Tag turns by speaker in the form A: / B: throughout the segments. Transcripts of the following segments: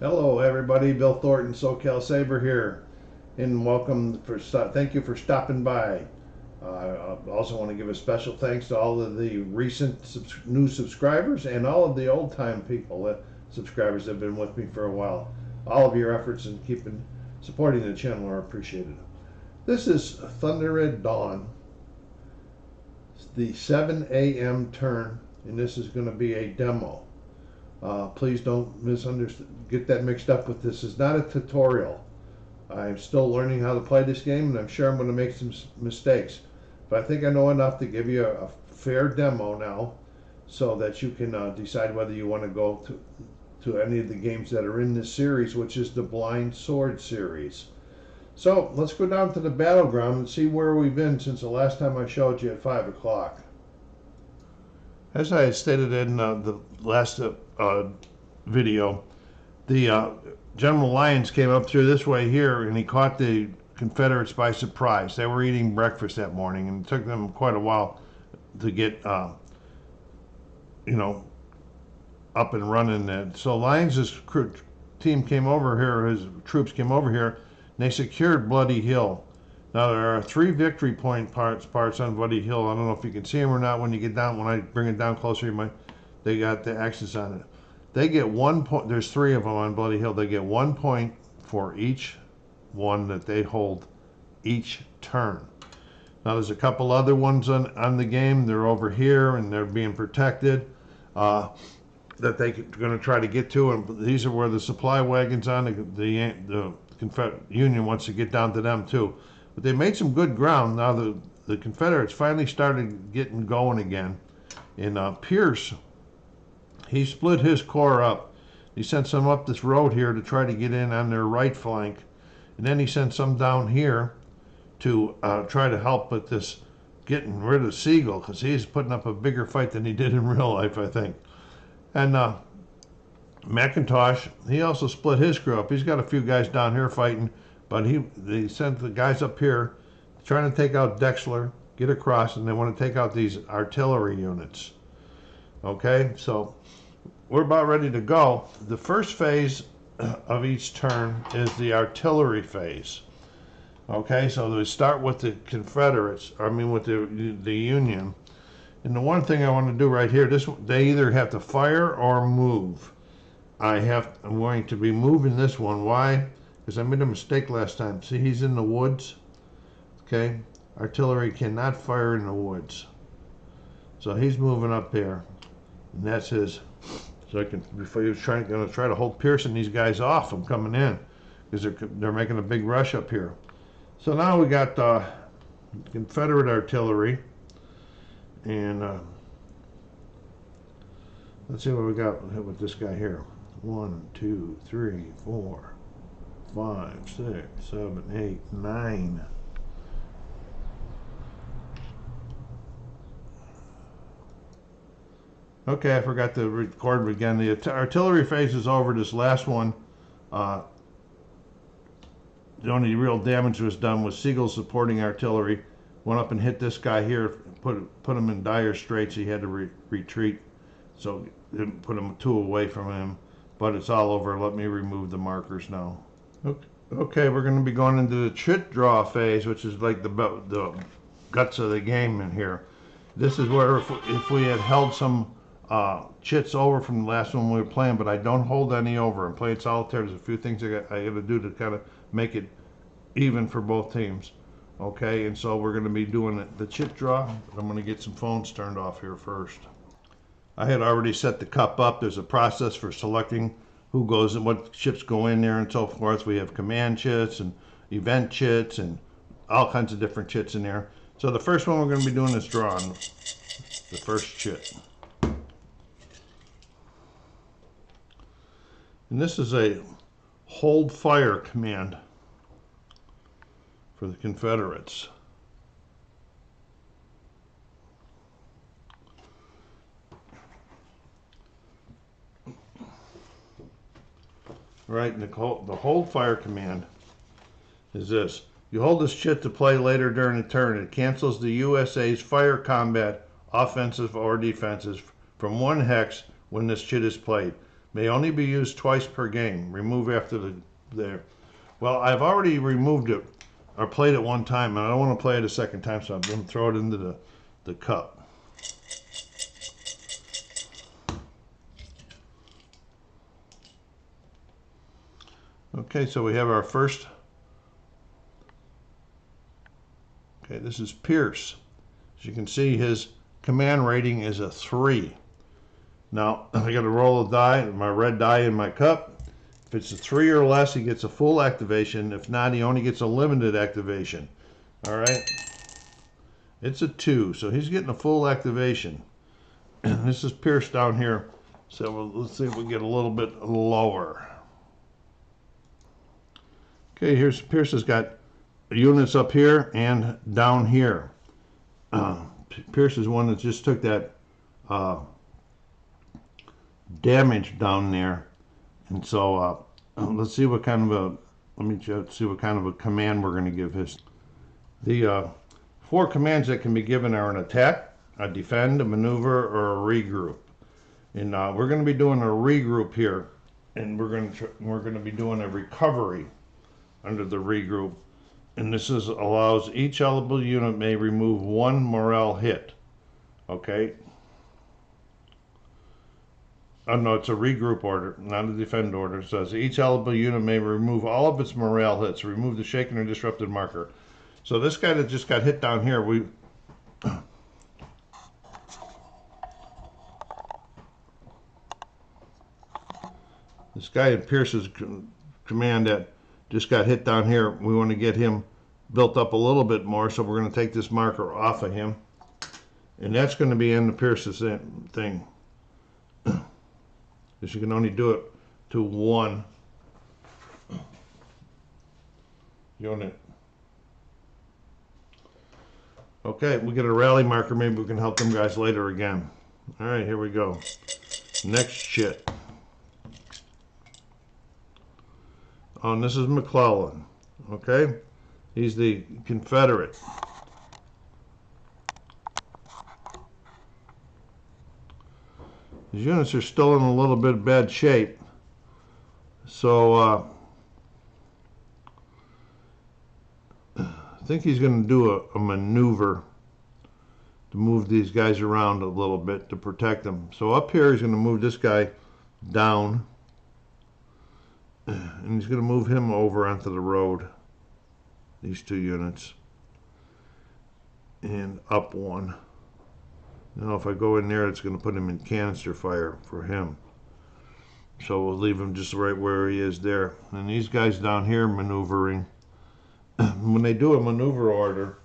A: Hello, everybody. Bill Thornton, SoCal Saber here, and thank you for stopping by. I also want to give a special thanks to all of the recent new subscribers and all of the old-time people, subscribers that have been with me for a while. All of your efforts in supporting the channel are appreciated. This is Thunder at Dawn, the 7 a.m. turn, and this is going to be a demo. Please don't get that mixed up with this. It's not a tutorial. I'm still learning how to play this game, and I'm sure I'm going to make some mistakes. But I think I know enough to give you a fair demo now, so that you can decide whether you want to go to any of the games that are in this series, which is the Blind Sword series. So let's go down to the battleground and see where we've been since the last time I showed you at 5 o'clock. As I had stated in the last video, the General Lyons came up through this way here, and he caught the Confederates by surprise. They were eating breakfast that morning, and it took them quite a while to get, up and running. So Lyons' team came over here, his troops came over here, and they secured Bloody Hill. Now there are 3 victory point parts on Bloody Hill. I don't know if you can see them or not when you get down. When I bring it down closer, they got the axis on it. They get 1 point. There's 3 of them on Bloody Hill. They get 1 point for each one that they hold each turn. Now there's a couple other ones on the game. They're over here and they're being protected that they're going to try to get to. And these are where the supply wagons on the Confederate Union wants to get down to them too. But they made some good ground. Now the Confederates finally started getting going again. And Pierce, he split his corps up. He sent some up this road here to try to get in on their right flank. And then he sent some down here to try to help with this getting rid of Sigel, because he's putting up a bigger fight than he did in real life, I think. And McIntosh, he also split his crew up. He's got a few guys down here fighting. But they sent the guys up here trying to take out Dexler, get across, and they want to take out these artillery units. Okay, so we're about ready to go. The first phase of each turn is the artillery phase. Okay, so they start with the Confederates, with the Union. And the one thing I want to do right here, they either have to fire or move. I'm going to be moving this one. Why? Because I made a mistake last time. See, he's in the woods. Okay, artillery cannot fire in the woods. So he's moving up there, and that's his. So before he was going to try to hold Pearson, these guys off from coming in, because they're making a big rush up here. So now we got Confederate artillery, and let's see what we got with this guy here. 1, 2, 3, 4. 5, 6, 7, 8, 9. Okay, I forgot to record again. The artillery phase is over. This last one, the only real damage was done with Sigel's supporting artillery. Went up and hit this guy here, put him in dire straits. He had to retreat, so it put him 2 away from him. But it's all over. Let me remove the markers now. Okay, we're going to be going into the Chit draw phase, which is like the guts of the game in here. This is where if we had held some chits over from the last one we were playing, but I don't hold any over. I'm playing solitaire. There's a few things I got to do to kind of make it even for both teams. Okay, and so we're going to be doing the Chit draw. I'm going to get some phones turned off here first. I had already set the cup up. There's a process for selecting who goes and what chips go in there and so forth. We have command chits and event chits and all kinds of different chits in there. So the first one we're going to be doing is drawing the first chit. And this is a hold fire command for the Confederates. Right, and the hold fire command is this. You hold this chit to play later during the turn. It cancels the USA's fire combat, offensive or defensive, from 1 hex when this chit is played. May only be used twice per game. Remove after the there. Well, I've already removed it or played it one time, and I don't want to play it a second time, so I'm going to throw it into the cup. Okay, so we have our first. Okay, this is Pierce. As you can see, his command rating is a 3. Now, I got to roll a die, my red die in my cup. If it's a 3 or less, he gets a full activation. If not, he only gets a limited activation. All right? It's a 2, so he's getting a full activation. This is Pierce down here. So let's see if we get a little bit lower. Okay, here's Pierce has got units up here and down here. Pierce is one that just took that damage down there, and so let's see what kind of a command we're going to give his. The 4 commands that can be given are an attack, a defend, a maneuver, or a regroup. And we're going to be doing a regroup here, and we're going to be doing a recovery under the regroup. And this allows each eligible unit may remove 1 morale hit. Okay. Oh no, it's a regroup order, not a defend order. It says each eligible unit may remove all of its morale hits. Remove the shaken or disrupted marker. So this guy that just got hit down here, this guy in Pierce's command that just got hit down here, we want to get him built up a little bit more, so we're going to take this marker off of him, and that's going to be in the Pierce's thing, because you can only do it to 1 unit. Okay, we get a rally marker. Maybe we can help them guys later again. All right, here we go. Next Chit. Oh, and this is Mcclellan. Okay, he's the Confederate. These units are still in a little bit of bad shape, so I think he's going to do a maneuver to move these guys around a little bit to protect them. So up here he's going to move this guy down, and he's going to move him over onto the road, these 2 units, and up 1. Now if I go in there, it's going to put him in canister fire for him. So we'll leave him just right where he is there. And these guys down here maneuvering, when they do a maneuver order,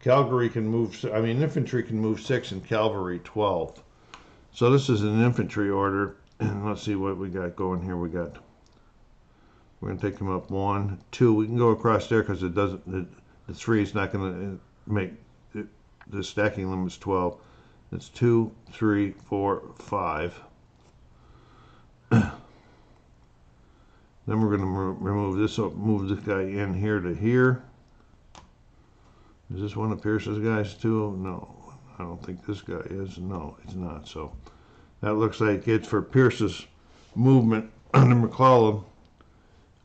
A: infantry can move 6 and cavalry 12. So this is an infantry order, and let's see what we got going here. We're going to take him up 1, 2. We can go across there because it doesn't. The 3 is not going to make it, the stacking limit's 12. It's 2, 3, 4, 5. Then we're going to remove this. Move this guy in here to here. Is this one of Pierce's guys too? No. I don't think this guy is. No, it's not. So that looks like it's for Pierce's movement under Mcclellan.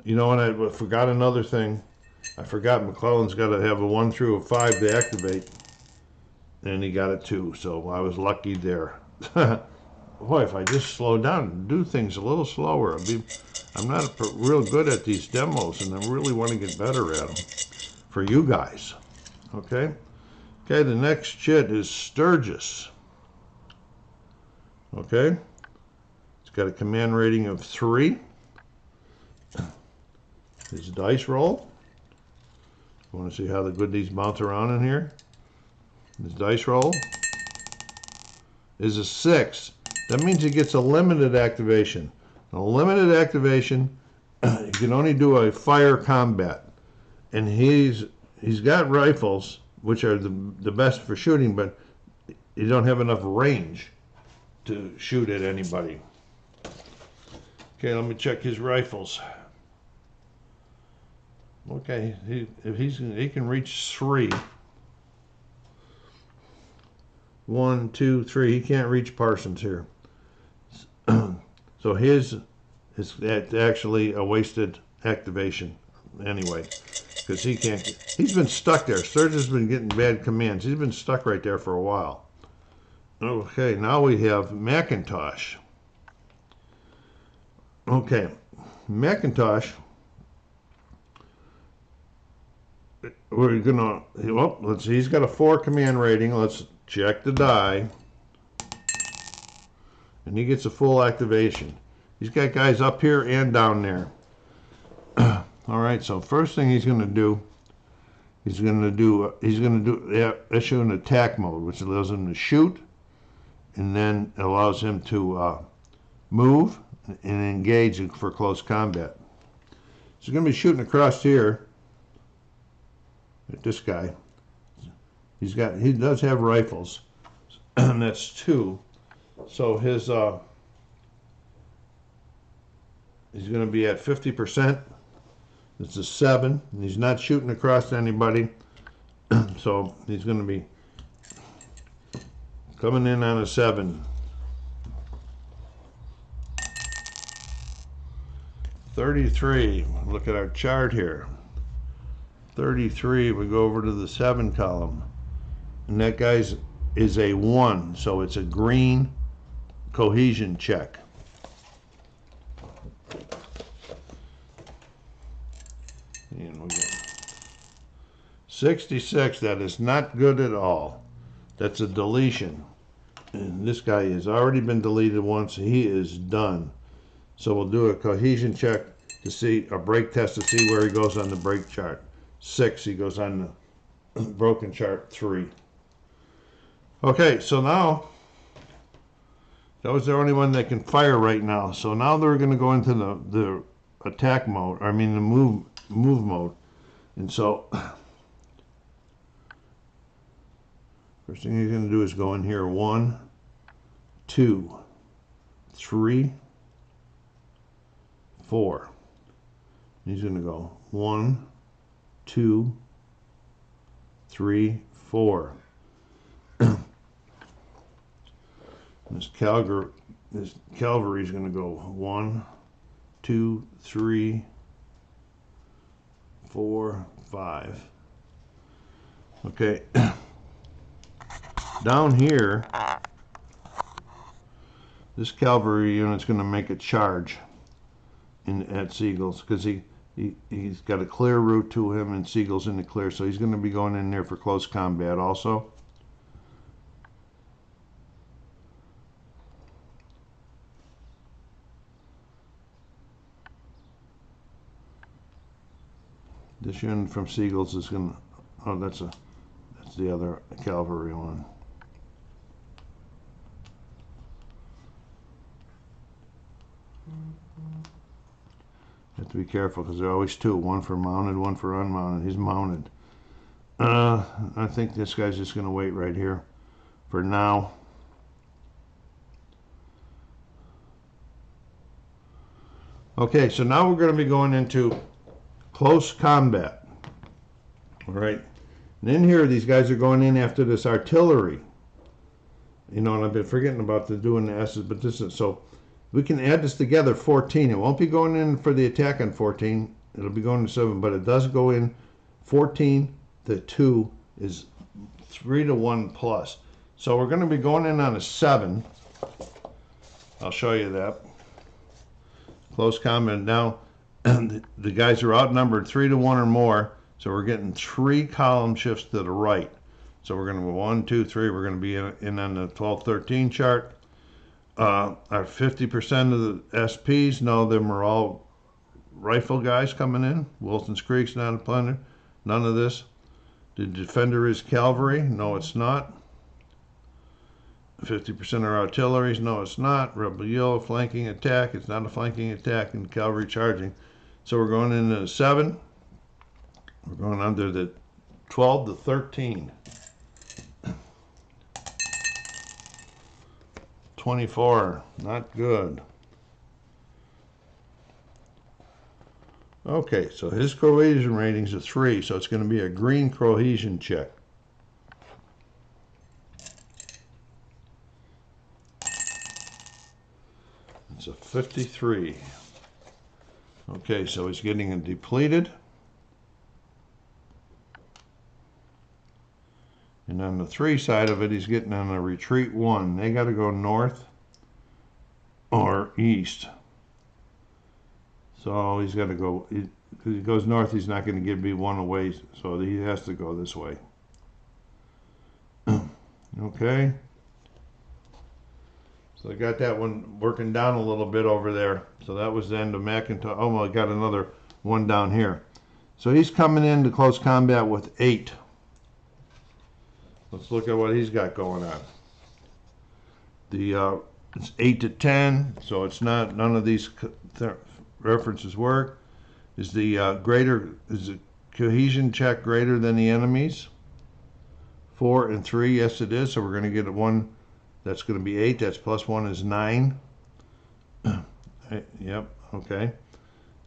A: You know, and I forgot another thing. I forgot McClellan's got to have a 1 through a 5 to activate, and he got it 2. So I was lucky there. Boy, if I just slow down and do things a little slower, I'm not real good at these demos, and I really want to get better at them for you guys. Okay. Okay, the next Chit is Sturgis. Okay, it's got a command rating of 3. His dice roll. You want to see how good these bounce around in here? His dice roll is a 6. That means he gets a limited activation. A limited activation, you can only do a fire combat, and he's got rifles, which are the best for shooting, but you don't have enough range to shoot at anybody. Okay, let me check his rifles. Okay, he can reach 3. 1, 2, 3. He can't reach Parsons here. So his is actually a wasted activation anyway, because he can't. He's been stuck there. Sturgis has been getting bad commands. He's been stuck right there for a while. Okay, now we have Macintosh. Okay, Macintosh. We're gonna. Well, let's see. He's got a 4 command rating. Let's check the die. And he gets a full activation. He's got guys up here and down there. All right, so first thing he's going to do, issue an attack mode, which allows him to shoot, and then allows him to move and engage for close combat. So he's going to be shooting across here at this guy. He does have rifles, and that's 2. So his he's going to be at 50%. It's a 7, and he's not shooting across anybody. So he's going to be coming in on a 7. 33. Look at our chart here. 33. We go over to the 7 column, and that guy's is a 1, so it's a green cohesion check. And we go 66. That is not good at all. That's a deletion. And this guy has already been deleted once. He is done. So we'll do a cohesion check to see, a break test to see where he goes on the break chart. 6. He goes on the broken chart 3. Okay, so now that was the only one that can fire right now. So now they're going to go into the attack mode. I mean the move mode. And so first thing he's going to do is go in here. 1, 2, 3, 4. He's going to go 1, 2, 3, 4. This cavalry is going to go 1, 2, 3, 4, 5. Okay. Down here, this cavalry unit's going to make a charge at Seagulls, because he's got a clear route to him, and Seagulls in the clear, so he's going to be going in there for close combat also. This unit from Seagulls is going to, oh, that's the other cavalry one. You have to be careful because there are always 2, one for mounted, one for unmounted. He's mounted. I think this guy's just going to wait right here for now. Okay, so now we're going to be going into close combat. All right. And in here, these guys are going in after this artillery. You know, and I've been forgetting about doing the S's, but this is, so we can add this together, 14. It won't be going in for the attack on 14. It'll be going to 7, but it does go in 14. The 2 is 3 to 1 plus. So we're going to be going in on a 7. I'll show you that. Close combat. Now, the guys are outnumbered 3 to 1 or more, so we're getting 3 column shifts to the right. So we're going to go 1, 2, 3. We're going to be in on the 12-13 chart. Our 50% of the SPs, no, them are all rifle guys coming in. Wilson's Creek's not a plunder. None of this. The defender is cavalry. No, it's not. 50% are artilleries. No, it's not. Rebel yellow, flanking attack. It's not a flanking attack, and cavalry charging. So we're going into the 7. We're going under the 12 to 13. 24, not good. Okay, so his cohesion rating's a 3, so it's going to be a green cohesion check. It's a 53. Okay, so he's getting it depleted. And on the 3 side of it, he's getting on a retreat 1. They got to go north or east. So he's got to go, if he goes north, he's not going to give me 1 away, so he has to go this way. Okay. So I got that one working down a little bit over there. So that was the end of McIntosh. Oh, I got another one down here. So he's coming into close combat with 8. Let's look at what he's got going on. It's 8 to 10, so it's not, none of these references work. Is the cohesion check greater than the enemy's? 4 and 3, yes it is. So we're going to get one that's going to be 8. That's plus 1 is 9. Yep, okay.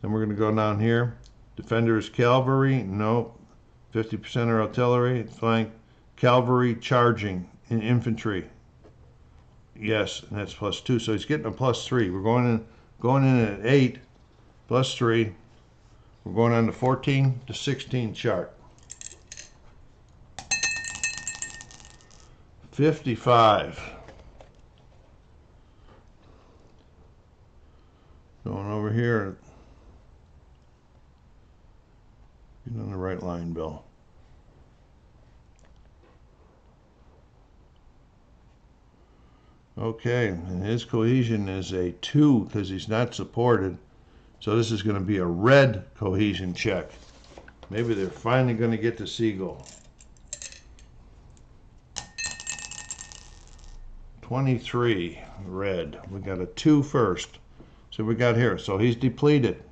A: Then we're going to go down here. Defender is cavalry. No. 50% are artillery. Flank. Cavalry charging in infantry. Yes, and that's plus 2. So he's getting a plus 3. We're going in at 8 plus 3. We're going on the 14 to 16 chart. 55. Going over here. Get on the right line, Bill. Okay, and his cohesion is a 2 because he's not supported. So this is going to be a red cohesion check. Maybe they're finally going to get to Siegel. 23, red. We got a 2 first. So we got here. So he's depleted.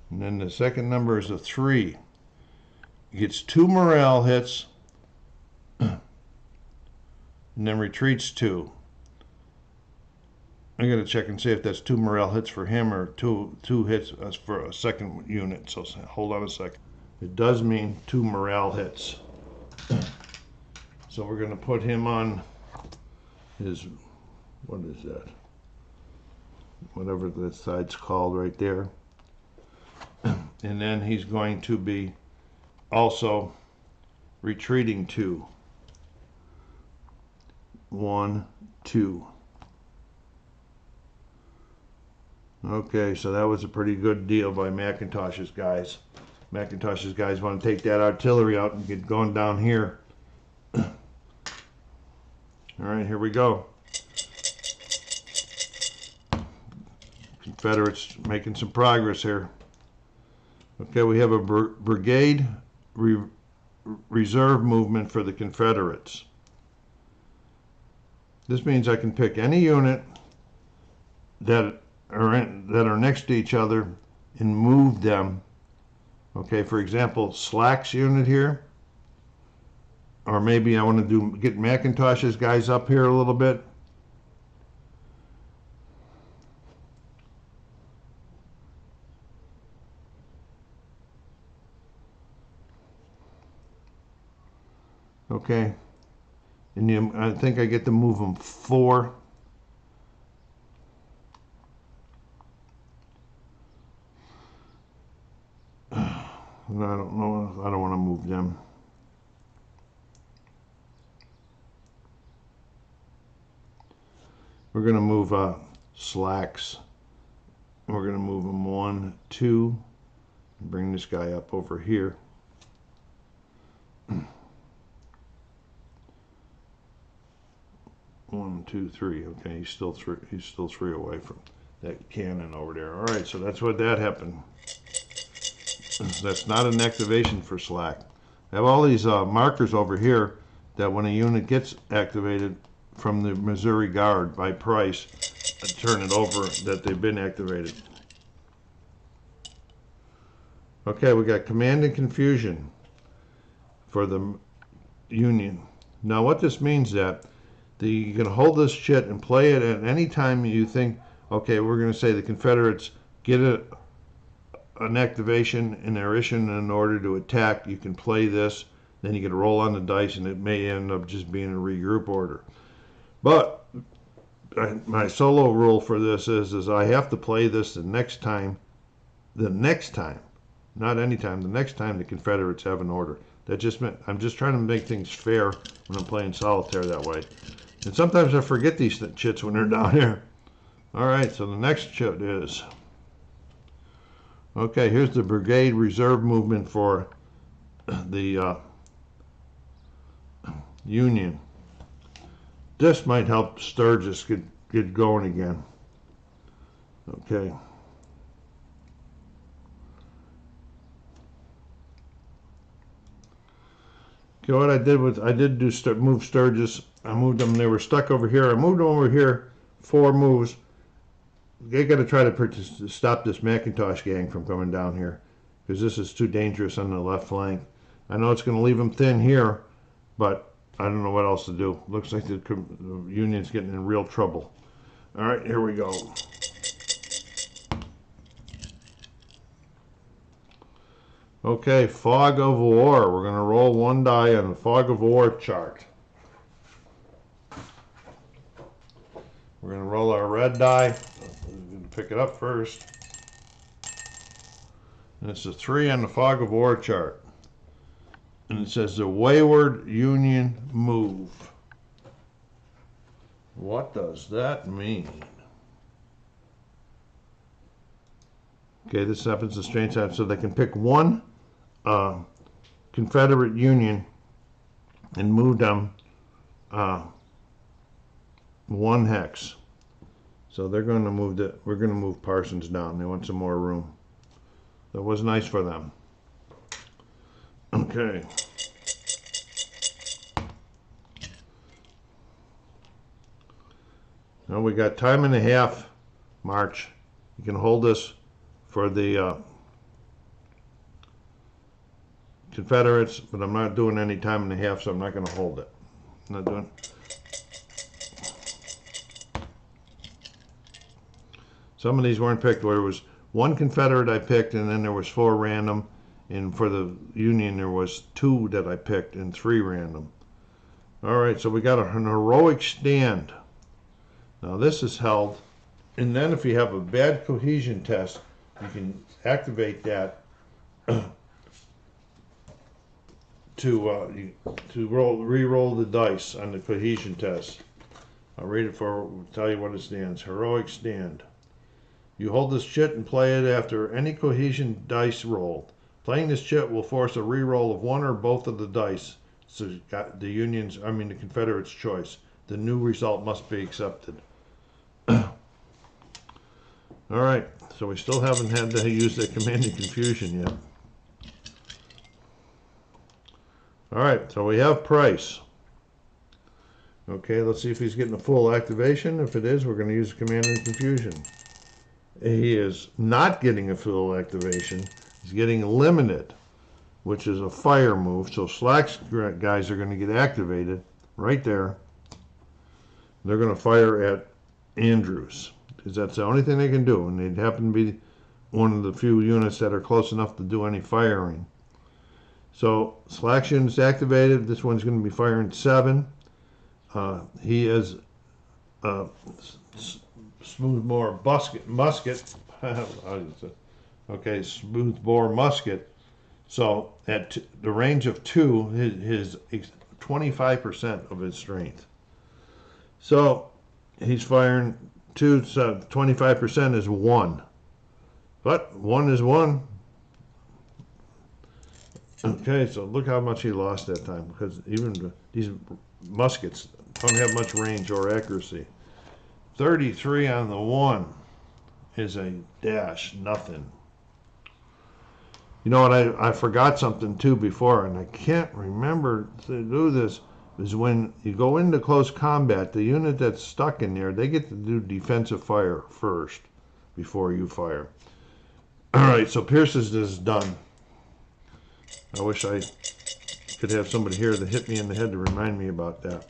A: And then the second number is a 3. He gets 2 morale hits. And then retreats 2. I gotta check and see if that's 2 morale hits for him or two hits for a second unit. So hold on a second. It does mean 2 morale hits. So we're gonna put him on his, what is that? Whatever that side's called right there. And then he's going to be also retreating 2. 1, 2. Okay, so that was a pretty good deal by McIntosh's guys. McIntosh's guys want to take that artillery out and get going down here. All right, here we go. Confederates making some progress here. Okay, we have a brigade reserve movement for the Confederates. This means I can pick any unit that are next to each other and move them. Okay, for example, Slack's unit here, or maybe I want to get McIntosh's guys up here a little bit. Okay. And I think I get to move them 4. I don't know. I don't want to move them. We're going to move Slacks. We're going to move them 1, 2, and bring this guy up over here. 1, 2, 3. Okay, he's still 3. He's still 3 away from that cannon over there. All right, so that's what that happened. That's not an activation for Slack. I have all these markers over here that when a unit gets activated from the Missouri Guard by price, I turn it over that they've been activated. Okay, we got command and confusion for the Union. Now what this means that you can hold this Chit and play it at any time you think, okay, we're going to say the Confederates get an activation and they're issuing an order to attack. You can play this, then you can roll on the dice and it may end up just being a regroup order. But my solo rule for this is I have to play this the next time, not anytime, the next time the Confederates have an order. That just meant I'm just trying to make things fair when I'm playing solitaire that way. And sometimes I forget these chits when they're down here. All right, so the next chit is, okay, here's the Brigade reserve movement for the Union. This might help Sturgis get going again. Okay. Okay, what I did was I did move Sturgis. I moved them. They were stuck over here. I moved them over here 4 moves. They got to try to stop this Macintosh gang from coming down here because this is too dangerous on the left flank. I know it's going to leave them thin here, but I don't know what else to do. Looks like the Union's getting in real trouble. All right, here we go. Okay, Fog of War. We're going to roll 1 die on the Fog of War chart. We're going to roll our red die. We're going to pick it up first. And it's a 3 on the Fog of War chart. And it says the Wayward Union Move. What does that mean? Okay, this happens to strange time, so they can pick one Confederate Union and move them 1 hex. So they're going to move we're going to move Parsons down. They want some more room. That was nice for them. Okay. Now we got time and a half march. You can hold this for the Confederates, but I'm not doing any time and a half, so I'm not going to hold it. I'm not doing. Some of these weren't picked. There was 1 Confederate I picked, and then there was 4 random. And for the Union, there was 2 that I picked and 3 random. All right, so we got an heroic stand. Now this is held, and then if you have a bad cohesion test, you can activate that to re-roll the dice on the cohesion test. I'll read it tell you what it stands. Heroic stand. You hold this chit and play it after any cohesion dice rolled. Playing this chit will force a re-roll of 1 or both of the dice. So the Confederates' choice. The new result must be accepted. All right, so we still haven't had to use the command and confusion yet. All right, so we have Price. Okay, let's see if he's getting a full activation. If it is, we're going to use command and confusion. He is not getting a full activation. He's getting limited, which is a fire move. So Slack's guys are going to get activated right there. They're going to fire at Andrews because that's the only thing they can do, and they'd happen to be one of the few units that are close enough to do any firing. So Slack's unit's activated. This one's going to be firing 7. He is smoothbore musket. Okay, smoothbore musket. So at the range of 2, his 25% of his strength. So he's firing 2, so 25% is 1. But 1 is 1. Okay, so look how much he lost that time, because even these muskets don't have much range or accuracy. 33 on the 1 is a dash, nothing. You know what, I forgot something too before, and I can't remember to do this, is when you go into close combat, the unit that's stuck in there, they get to do defensive fire first before you fire. All right, so Pierce's is done. I wish I could have somebody here to hit me in the head to remind me about that.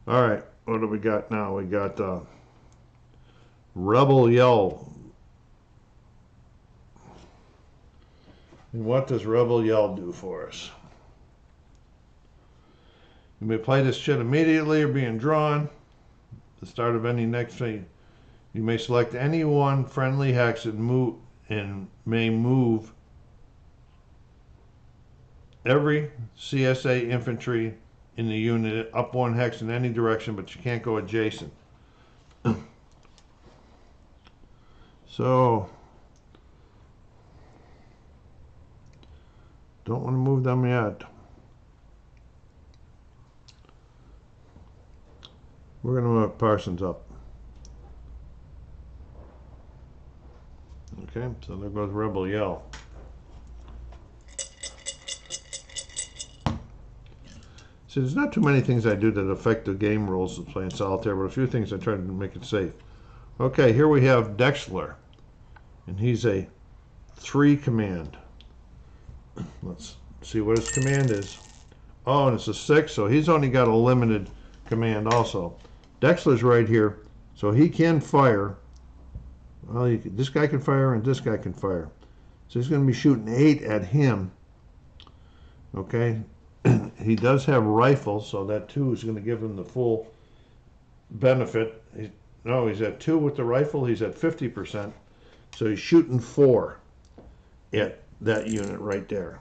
A: All right, what do we got now? We got Rebel Yell. And what does Rebel Yell do for us? You may play this shit immediately or being drawn. the start of any next phase, you may select any one friendly hex and may move every CSA infantry in the unit up one hex in any direction, but you can't go adjacent. So, don't want to move them yet. We're going to move Parsons up. Okay, so there goes Rebel Yell. See, there's not too many things I do that affect the game rules of playing solitaire, but a few things I try to make it safe. Okay, here we have Dexler, and he's a 3 command. Let's see what his command is. Oh, and it's a 6, so he's only got a limited command also. Dexler's right here, so he can fire. Well, this guy can fire and this guy can fire. So he's going to be shooting 8 at him. Okay, he does have rifles, so that 2 is going to give him the full benefit. He's at 2 with the rifle. He's at 50%. So he's shooting 4 at that unit right there.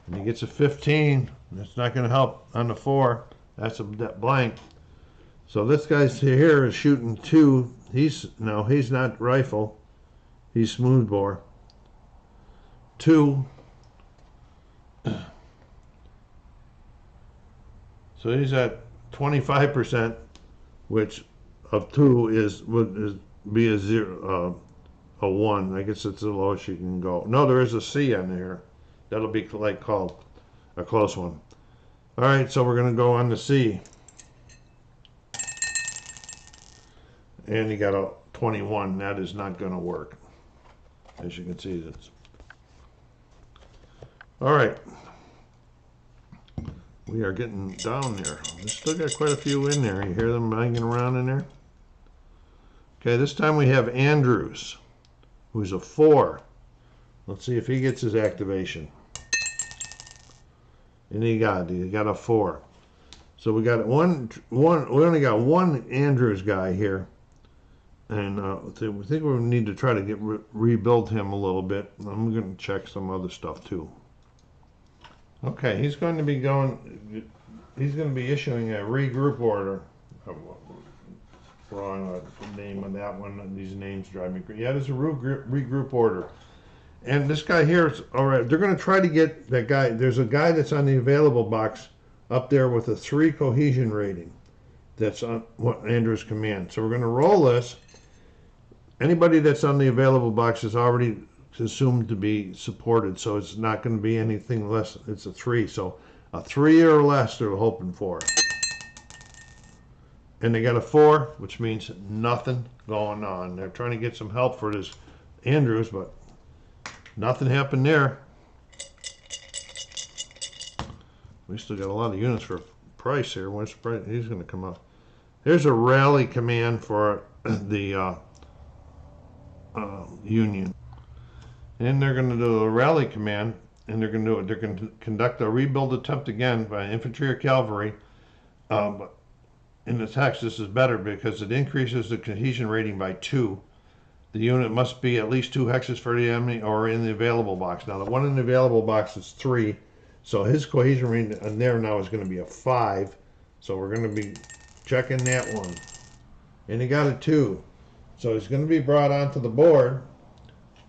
A: And he gets a 15. That's not going to help on the 4. That's that blank. So this guy's here is shooting 2. He's not rifle. He's smoothbore. 2. So he's at 25%, which of 2 would be a 0, a 1. I guess it's the lowest you can go. No, there is a C on there. That'll be like called a close one. All right, so we're going to go on the C. And he got a 21. That is not going to work. As you can see, that's. All right. We are getting down there. We still got quite a few in there. You hear them banging around in there? Okay, this time we have Andrews, who's a 4. Let's see if he gets his activation. And he got a 4. So we got one. We only got one Andrews guy here, and we think we need to try to rebuild him a little bit. I'm going to check some other stuff too. Okay, he's going to be issuing a regroup order. Wrong name on that one. These names drive me crazy. Yeah, there's a regroup order. And this guy here is all right. They're going to try to get that guy. There's a guy that's on the available box up there with a 3 cohesion rating. That's on what Andrew's command. So we're going to roll this. Anybody that's on the available box is already assumed to be supported, so it's not going to be anything less. It's a 3. So a 3 or less they're hoping for. And they got a 4, which means nothing going on. They're trying to get some help for this Andrews, but nothing happened there. We still got a lot of units for price here. What's the price? He's going to come up. Here's a rally command for the Union. And they're going to do a rally command, and they're going to do it. They're going to conduct a rebuild attempt again by infantry or cavalry. But in the text, this is better because it increases the cohesion rating by 2. The unit must be at least 2 hexes for the enemy or in the available box. Now, the one in the available box is 3, so his cohesion rating in there now is going to be a 5. So we're going to be checking that one. And he got a 2. So he's going to be brought onto the board,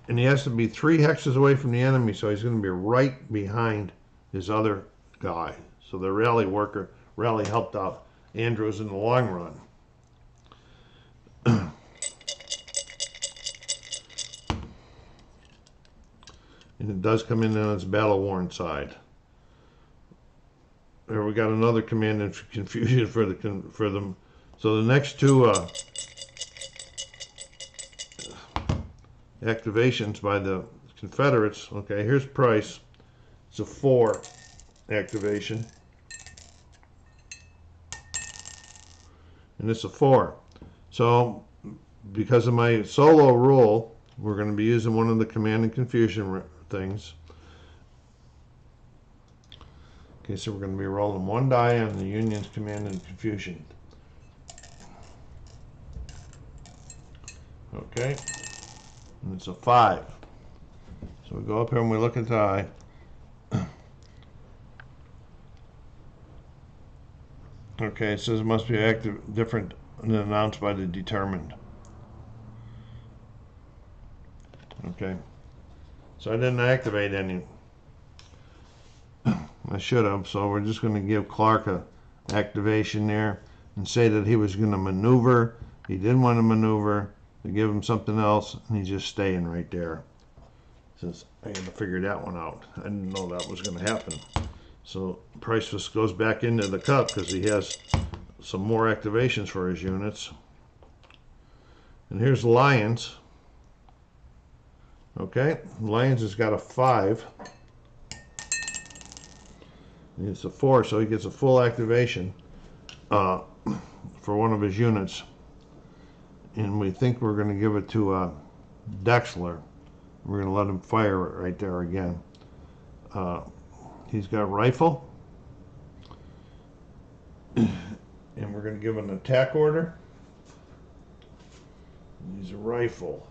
A: and he has to be 3 hexes away from the enemy, so he's going to be right behind his other guy. So the rally helped out Andrews in the long run. And it does come in on its battle-worn side. There we got another command in confusion for them. So the next 2 activations by the Confederates. Okay, here's Price. It's a 4 activation. And it's a 4. So because of my solo rule, we're going to be using one of the command and confusion things. Okay, so we're going to be rolling one die on the Union's command and confusion. Okay, and it's a 5. So we go up here and we look at the die. Okay, it says it must be active different than announced by the determined. Okay, so I didn't activate any. I should have, so we're just going to give Clark a activation there and say that he was going to maneuver. He didn't want to maneuver. To give him something else, and he's just staying right there. Since I had to figure that one out. I didn't know that was going to happen. So Price just goes back into the cup because he has some more activations for his units. And here's Lions. Okay, Lions has got a 5. It's a 4, so he gets a full activation for one of his units. And we think we're going to give it to Dexler. We're going to let him fire it right there again. He's got rifle. And we're going to give him an attack order. He's a rifle.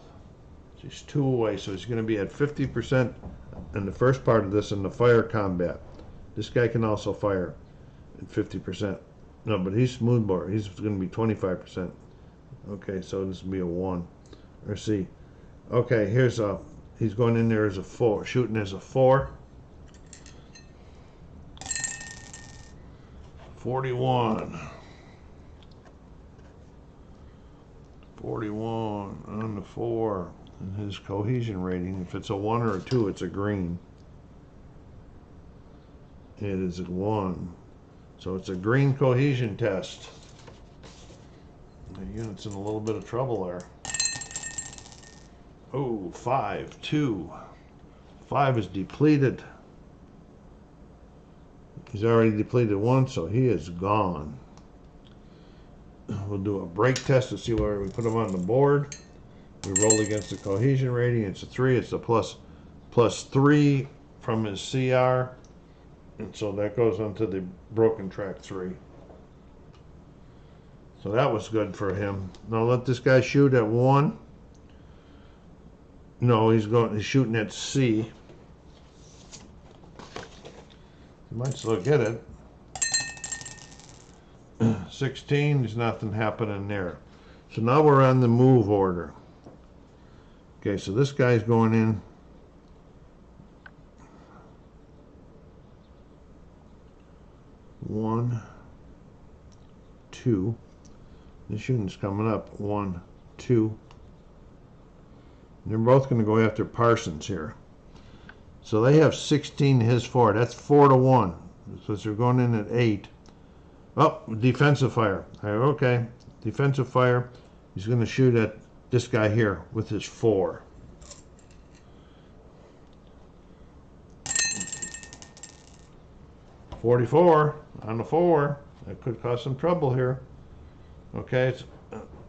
A: He's 2 away, so he's going to be at 50% in the first part of this in the fire combat. This guy can also fire at 50%. No, but he's smoothbore. He's going to be 25%. Okay, so this will be a 1 or C. Okay, here's a, he's going in there as a 4, shooting as a 4. 41. 41 on the 4. And his cohesion rating, if it's a 1 or a 2, it's a green. It is a 1. So it's a green cohesion test. The unit's in a little bit of trouble there. Oh, 5, 2. 5 is depleted. He's already depleted 1, so he is gone. We'll do a break test to see where we put him on the board. We roll against the cohesion rating. It's a 3. It's a plus 3 from his CR. And so that goes onto the broken track 3. So that was good for him. Now let this guy shoot at 1. No, he's shooting at C. He might still get it. 16, there's nothing happening there. So now we're on the move order. Okay, so this guy's going in. One, 2. The shooting's coming up. 1, 2. They're both going to go after Parsons here. So they have 16 to his 4. That's 4 to 1. So they're going in at 8. Oh, defensive fire. Okay, defensive fire. He's going to shoot at this guy here with his 4. .44 on the 4. That could cause some trouble here. Okay,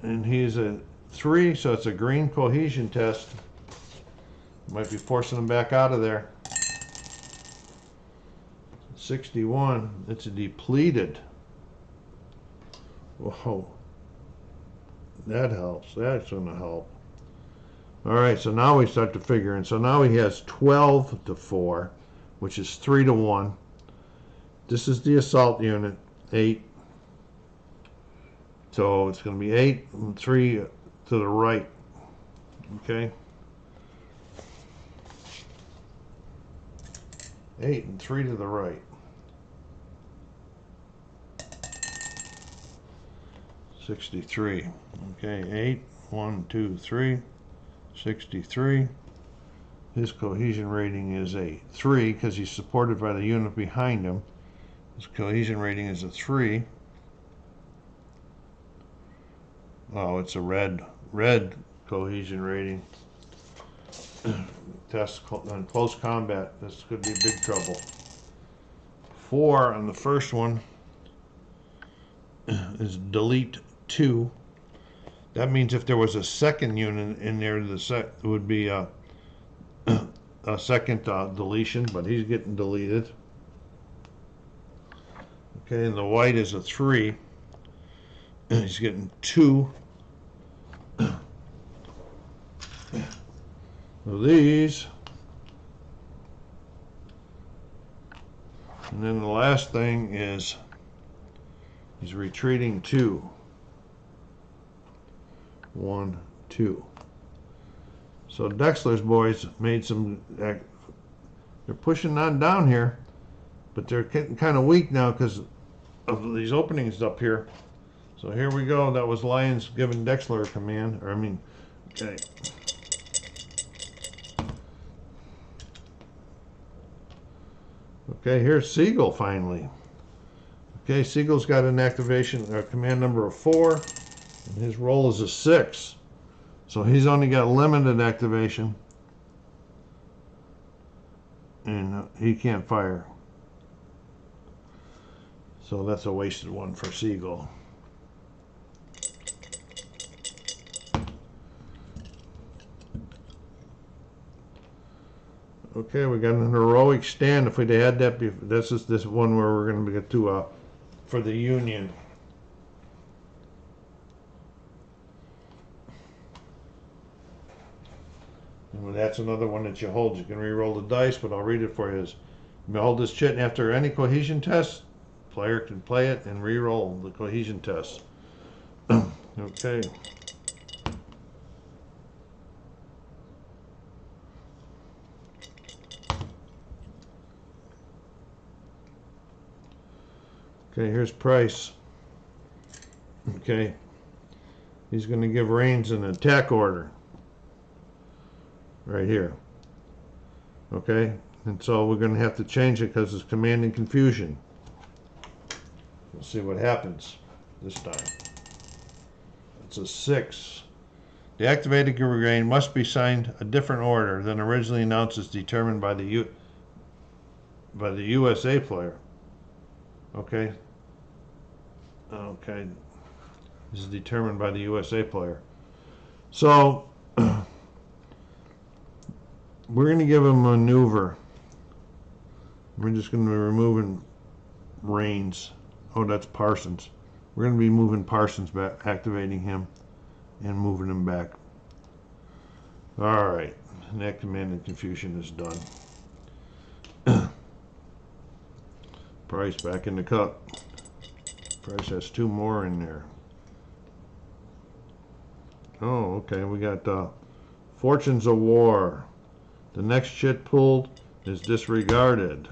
A: and he's a 3, so it's a green cohesion test. Might be forcing him back out of there. 61, it's a depleted. Whoa. That helps. That's going to help. All right, so now we start to figure in. So now he has 12 to 4, which is 3 to 1. This is the assault unit, 8. So it's going to be 8 and 3 to the right. Okay. 8 and 3 to the right. 63. Okay, 8, 1, 2, 3. 63. His cohesion rating is a 3 because he's supported by the unit behind him. His cohesion rating is a 3. Oh, it's a red cohesion rating. Test on close combat. This could be big trouble. 4 on the first one is delete 2. That means if there was a second unit in there, it would be a second deletion, but he's getting deleted. Okay, and the white is a 3. And he's getting 2 of these. And then the last thing is he's retreating 2. 1, 2. So Dexler's boys made some, they're pushing on down here, but they're getting kind of weak now because of these openings up here. So here we go. That was Lions giving Dexler a command, okay. Okay, here's Siegel finally. Okay, Siegel's got an activation, command number of 4, and his roll is a 6. So he's only got limited activation, and he can't fire. So that's a wasted one for Siegel. Okay, we got an heroic stand. If we'd had that, this is this one where we're going to get to for the Union. And that's another one that you hold. You can re-roll the dice, but I'll read it for you. You hold this chit, and after any cohesion test, player can play it and re-roll the cohesion test. Okay. Okay, here's Price. Okay. He's going to give Reigns an attack order. Right here. Okay? And so we're going to have to change it because it's commanding confusion. We'll see what happens this time. It's a 6. The activated brigade must be signed a different order than originally announced as determined by the USA player. Okay? Okay. This is determined by the USA player. So, we're going to give him a maneuver. We're just going to be removing Reigns. Oh, that's Parsons. We're going to be moving Parsons back, activating him, and moving him back. All right. And that command and confusion is done. Price back in the cup. Price has 2 more in there. Oh, okay. We got Fortunes of War. The next chit pulled is disregarded.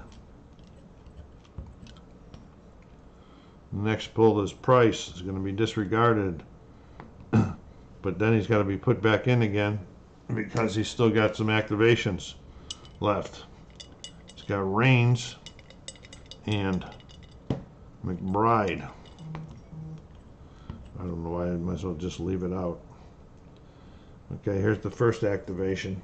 A: The next pull is Price. Is going to be disregarded. But then he's got to be put back in again because he's still got some activations left. He's got Reigns and McBride. I don't know why, I might as well just leave it out. Okay, here's the first activation.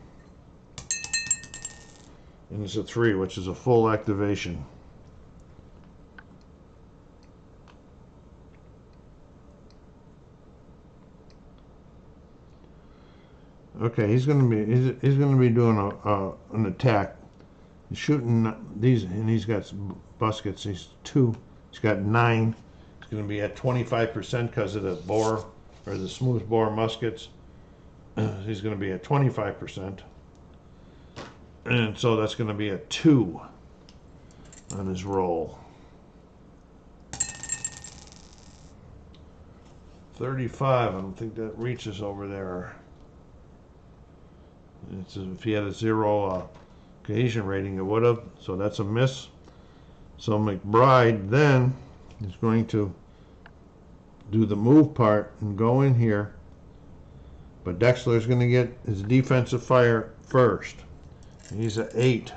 A: And it's a 3, which is a full activation. Okay, he's going to be doing an attack. He's shooting these, and he's got buskets. He's 2. He's got 9. He's going to be at 25% because of the bore or the smooth bore muskets. He's going to be at 25%. And so that's going to be a 2 on his roll. 35, I don't think that reaches over there. It's, if he had a 0 cohesion rating, it would have. So that's a miss. So McBride then is going to do the move part and go in here. But Dexler is going to get his defensive fire first. He's at 8.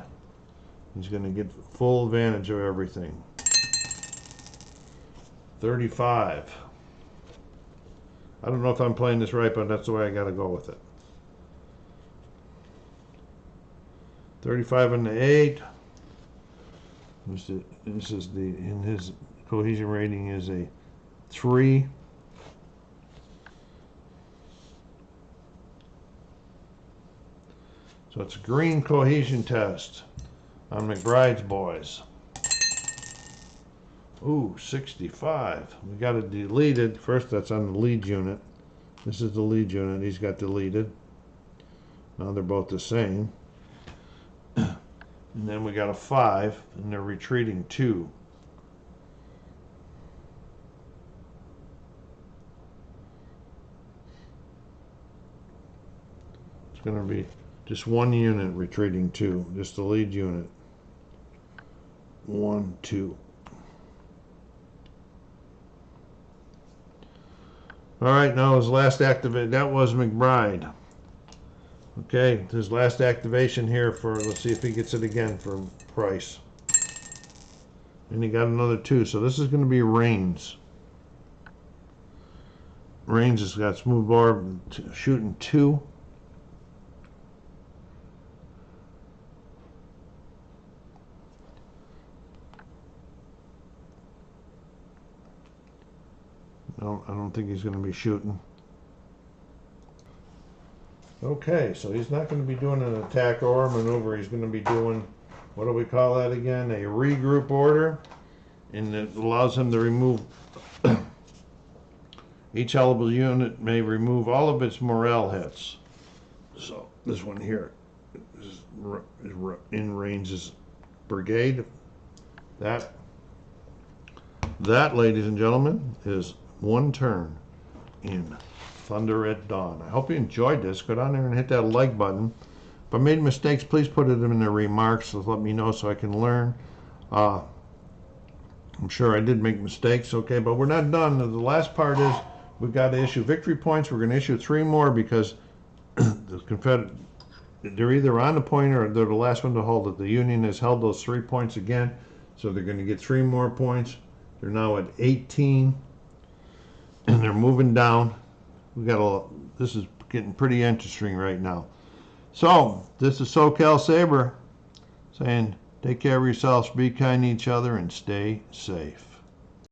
A: He's going to get full advantage of everything. 35. I don't know if I'm playing this right, but that's the way I got to go with it. 35 on the 8. This is in his cohesion rating is a 3. So it's a green cohesion test on McBride's boys. Ooh, 65. We got it deleted. First, that's on the lead unit. This is the lead unit. He's got deleted. Now they're both the same. And then we got a 5, and they're retreating 2. It's going to be just one unit retreating 2, just the lead unit. 1, 2. All right, now his last activate, that was McBride. Okay, his last activation here for, let's see if he gets it again for Price. And he got another 2, so this is going to be Rains. Rains has got smooth bore shooting 2. No, I don't think he's going to be shooting. Okay, so he's not going to be doing an attack or a maneuver. He's going to be doing, what do we call that again? A regroup order. And it allows him to remove, each eligible unit may remove all of its morale hits. So this one here is in Range's Brigade. That, ladies and gentlemen, is one turn in Thunder at Dawn. I hope you enjoyed this. Go down there and hit that like button. If I made mistakes, please put it in the remarks. So let me know so I can learn. I'm sure I did make mistakes, okay, but we're not done. The last part is we've got to issue victory points. We're going to issue 3 more because the Confederate, they're either on the point or they're the last one to hold it. The Union has held those 3 points again, so they're going to get 3 more points. They're now at 18. And they're moving down. We got a. This is getting pretty interesting right now. So this is SoCal Saber saying, take care of yourselves, be kind to each other, and stay safe.